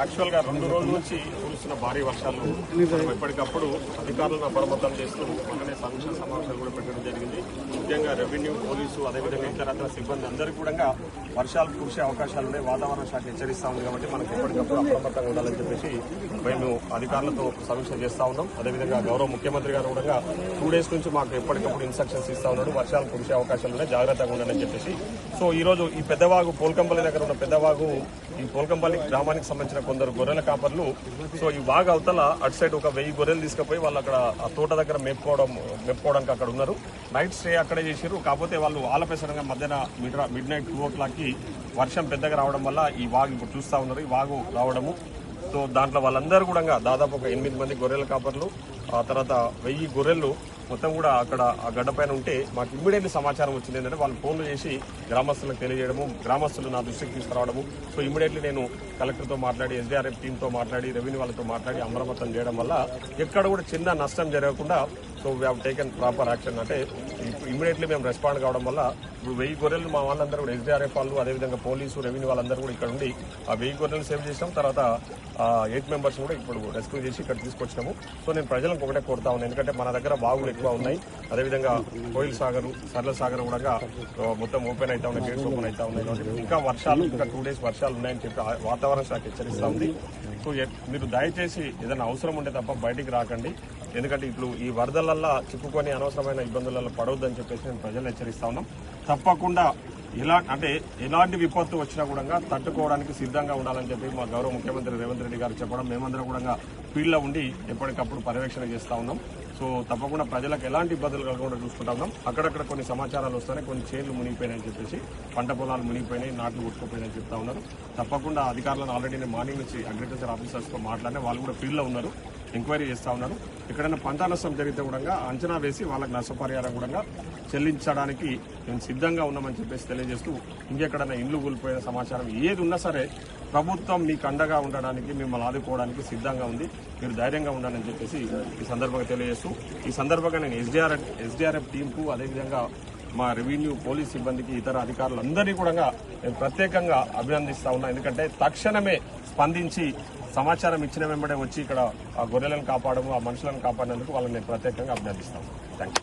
యాక్చువల్గా 2 రోజుల నుంచి కురుస్తున్న భారీ వర్షాలు ఎప్పటికప్పుడు అధికారులను అప్రమత్తం చేస్తూ మొన్ననే సమీక్ష సమావేశాలు కూడా పెట్టడం జరిగింది. ముఖ్యంగా రెవెన్యూ, పోలీసు, అదేవిధంగా ఇతరత్ర సిబ్బంది అందరికీ కూడా వర్షాలు కురిసే అవకాశాలు ఉన్నాయి. వాతావరణ శాఖ హెచ్చరిస్తా ఉంది కాబట్టి మనకు ఎప్పటికప్పుడు అప్రమత్తంగా ఉండాలని చెప్పేసి మేము అధికారులతో సమీక్ష చేస్తా ఉన్నాం. అదేవిధంగా గౌరవ ముఖ్యమంత్రి గారు కూడా 2 డేస్ నుంచి మాకు ఎప్పటికప్పుడు ఇన్స్ట్రక్షన్స్ ఇస్తా ఉన్నాడు. వర్షాలు కురిసే అవకాశాలు ఉన్నాయి, జాగ్రత్తగా ఉండాలని చెప్పేసి. సో ఈ రోజు ఈ పెద్దవాగు పోల్కంపల్లి దగ్గర ఉన్న పెద్దవాగు, ఈ పోల్కంపల్లి గ్రామానికి సంబంధించిన కొందరు గొర్రెల కాపర్లు సో ఈ వాగు అవతల అటు సైడ్ ఒక 1000 గొర్రెలు తీసుకుపోయి వాళ్ళు అక్కడ ఆ తోట దగ్గర మేపుకోవడానికి అక్కడ ఉన్నారు. నైట్ స్టే అక్కడే చేశారు. కాకపోతే వాళ్ళు ఆలపేసరంగా మధ్యాహ్నం మిడ్ నైట్ 2 o'clock వర్షం పెద్దగా రావడం వల్ల ఈ వాగు ఇప్పుడు చూస్తా ఉన్నారు, ఈ వాగు రావడము. సో దాంట్లో వాళ్ళందరూ కూడా దాదాపు ఒక 8 మంది గొర్రెల కాపర్లు, ఆ తర్వాత 1000 గొర్రెలు మొత్తం కూడా అక్కడ ఆ గడ్డ పైన ఉంటే మాకు ఇమ్మీడియట్లీ సమాచారం వచ్చింది. ఏంటంటే వాళ్ళు ఫోన్లు చేసి గ్రామస్తులకు తెలియజేయడము, గ్రామస్తులు నా దృష్టికి తీసుకురావడము. సో ఇమ్మీడియట్లీ నేను కలెక్టర్తో మాట్లాడి, ఎస్డీఆర్ఎఫ్ టీంతో మాట్లాడి, రెవెన్యూ వాళ్ళతో మాట్లాడి అమరమతం చేయడం వల్ల ఎక్కడ కూడా చిన్న నష్టం జరగకుండా so we have taken proper action. అంటే ఇమ్మీడియట్లీ మేము రెస్పాండ్ కావడం వల్ల ఇప్పుడు 1000 గొర్రెలు మా వాళ్ళందరూ కూడా ఎస్డీఆర్ఎఫ్ వాళ్ళు, అదేవిధంగా పోలీసు, రెవెన్యూ వాళ్ళందరూ కూడా ఇక్కడ ఉండి ఆ 1000 గొర్రెలు సేవ్ చేసాం. తర్వాత 8 మెంబర్స్ కూడా ఇప్పుడు రెస్క్యూ చేసి ఇక్కడ తీసుకొచ్చినాము. సో నేను ప్రజలకు ఒకటే కోరుతా ఉన్నాను, ఎందుకంటే మన దగ్గర బాగులు ఎక్కువ ఉన్నాయి. అదేవిధంగా కోయిల్ సాగర్, సరళ సాగర్ కూడా మొత్తం ఓపెన్ అవుతా ఉన్నాయి, గేట్స్ ఓపెన్ అవుతా ఉన్నాయి. కాబట్టి ఇంకా వర్షాలు, ఇంకా 2 days వర్షాలు ఉన్నాయని చెప్పి వాతావరణ శాఖ హెచ్చరిస్తూ ఉంది. సో మీరు దయచేసి ఏదైనా అవసరం ఉంటే తప్ప బయటికి రాకండి. ఎందుకంటే ఇప్పుడు ఈ వరదలల్లో చిక్కుకొని అనవసరమైన ఇబ్బందులలో పడవద్దని చెప్పేసి నేను ప్రజలు హెచ్చరిస్తా ఉన్నాం. తప్పకుండా ఎలాంటి విపత్తు వచ్చినా కూడా తట్టుకోవడానికి సిద్ధంగా ఉండాలని చెప్పి మా గౌరవ ముఖ్యమంత్రి రేవంత్ రెడ్డి గారు చెప్పడం, మేమందరం కూడా ఫీల్డ్లో ఉండి ఎప్పటికప్పుడు పర్యవేక్షణ చేస్తా ఉన్నాం. సో తప్పకుండా ప్రజలకు ఎలాంటి ఇబ్బందులు కలగకుండా చూసుకుంటా ఉన్నాం. అక్కడక్కడ కొన్ని సమాచారాలు వస్తున్నాయి, కొన్ని చేన్లు మునిగిపోయినాయని చెప్పేసి, పంట పొలాలు మునిగిపోయినాయి, నాట్లు కొట్టుకుపోయినాయని చెప్తా ఉన్నారు. తప్పకుండా అధికారులను ఆల్రెడీ నేను మార్నింగ్ నుంచి అగ్రికల్చర్ ఆఫీసర్స్తో మాట్లాడినా వాళ్ళు కూడా ఫీల్డ్లో ఉన్నారు, ఎంక్వైరీ చేస్తూ ఉన్నారు. ఎక్కడైనా పంట నష్టం జరిగితే కూడా అంచనా వేసి వాళ్ళకి నష్టపరిహారం కూడా చెల్లించడానికి మేము సిద్ధంగా ఉన్నామని చెప్పేసి తెలియజేస్తూ, ఇంకెక్కడైనా ఇండ్లు కూలిపోయిన సమాచారం ఏది ఉన్నా సరే ప్రభుత్వం మీకు అండగా ఉండడానికి, మిమ్మల్ని ఆదుకోవడానికి సిద్ధంగా ఉంది. మీరు ధైర్యంగా ఉండాలని చెప్పేసి ఈ సందర్భంగా తెలియజేస్తూ, ఈ సందర్భంగా నేను ఎస్డీఆర్ఎఫ్ టీంకు, అదేవిధంగా మా రెవెన్యూ, పోలీస్ సిబ్బందికి, ఇతర అధికారులందరినీ కూడా నేను ప్రత్యేకంగా అభినందిస్తా ఉన్నా. ఎందుకంటే తక్షణమే స్పందించి సమాచారం ఇచ్చిన వెంబడే వచ్చి ఇక్కడ ఆ గొర్రెలను కాపాడము, ఆ మనుషులను కాపాడినందుకు వాళ్ళని నేను ప్రత్యేకంగా అభినందిస్తాను. Thank you.